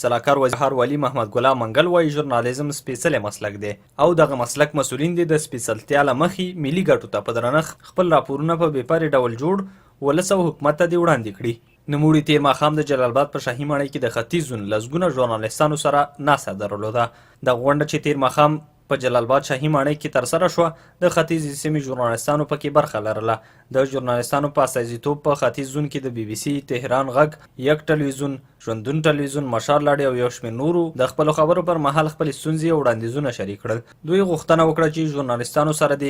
سلاکار وزیر والي محمد ګلام منګل وایي ژورنالیزم سپېڅلی مسلک دی او دغه مسلک مسؤلین دي د سپېڅلتیا له مخې ملي ګټو ته په درنښت خپل راپورونه په بېپارې ډول جوړ ولس او حکومت ته دې وړاندې کړي. نوموړي تېر ماښام د جلال آباد په شاهي ماڼۍ کې د ختیځ زون لسګونه ژورنالستانو سره ناسته درلوده. دغه غونډه چې تېر ماښام په جلال آباد شاهي ماڼۍ کې ترسره شوه د ختیځې سیمې ژورنالستانو پکې برخه لرله. د ژورنالستانو په استازیتوب په ختیځ زون کې د بي بي سي، تهران غږ، یک ټلویزیون، ژوندون ټلویزیون، مشال لاډي او یو شمېر نورو د خپلو خبرو پر مهال خپلې ستونزې او وړاندیزونه شریک کړل. دوی غوښتنه وکړه چې ژورنالستانو سره د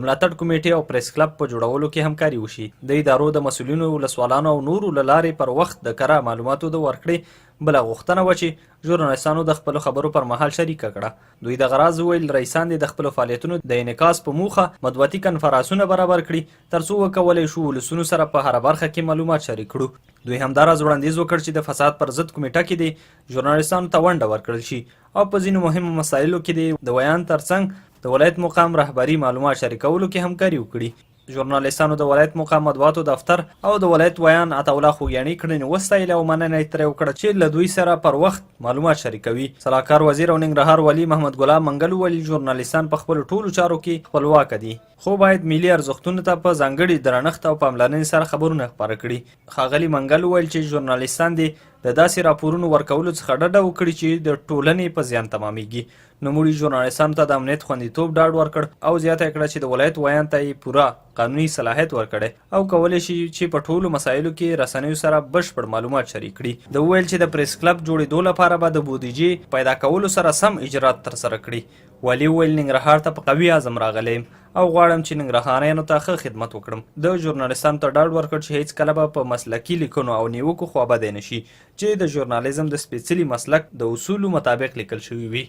ملاتړ کمیټې او پریس کلب په جوړولو کې همکاري وشي. د ادارو د مسؤلینو، ولسوالانو او نورو له لارې پر وخت د کره معلوماتو د ورکړې بله غوښتنه وه چې ژورنالستانو د خپلو خبرو پر مهال شریکه کړه. دوی دغه راز وویل رئیسان دې د خپلو فعالیتونو د انعکاس په موخه مطبوعاتي کنفرانسونه برابر کړي ترڅو وکولی شو ولسونو سره په هره برخه کې معلومات شریک کړو. دوی همداراز وړاندیز وکړ چې د فساد پر ضد کمیټه کې د ژورنالستانو ته ونډه ورکړل شي او په ځینو مهمو مسایلو کې د ویان ترڅنګ د ولایت مقام رهبري معلومات شریکولو کې همکاري وکړي. ژورنالستانو د ولایت مقام مطبوعاتو دفتر او د ولایت ویان عطاالله خوږیاڼي کړنې وستایلې او مننه یې ترې وکړه چې له دوی سره پر وخت معلومات شریکوي. سلاکار وزیر او ننګرهار والي محمد ګلام منګل وویل ژورنالستان په خپلو ټولو چارو کې خپلواکه دي خو باید ملي ارزښتونو ته په ځانګړي درنښت او پاملرنې سره خبرونه خپاره کړي. ښاغلي منګل وویل چې ژورنالستان دې د داسې راپورونو ورکولو څخه ډډه وکړي چې د ټولنې په زیان تمامیږي. نوموړي ژورنالستانو ته د امنیت خوندیتوب ډاډ ورکړ او زیاته کړه چې د ولایت ویان ته یې پوره قانوني صلاحیت ورکړی او کولی شي چې په ټولو مسایلو کې رسنیو سره بشپړ معلومات شریک کړي. د وویل چې د پریس کلب جوړېدو لپاره به د بودیجې پیدا کولو سره سم اجرات ترسره کړي. والي وویل ننګرهار ته په قوي عزم راغلی یم او غواړم چې ننګرهاریانو ته ښه خدمت وکړم. د ژورنالستانو ته ډاډ ورکړ چې هیڅکله به په مسلکي لیکنو او نیوکو خوابدی نه شي چې د ژورنالیزم د سپېڅلي مسلک د اصولو مطابق لیکل شوي وي.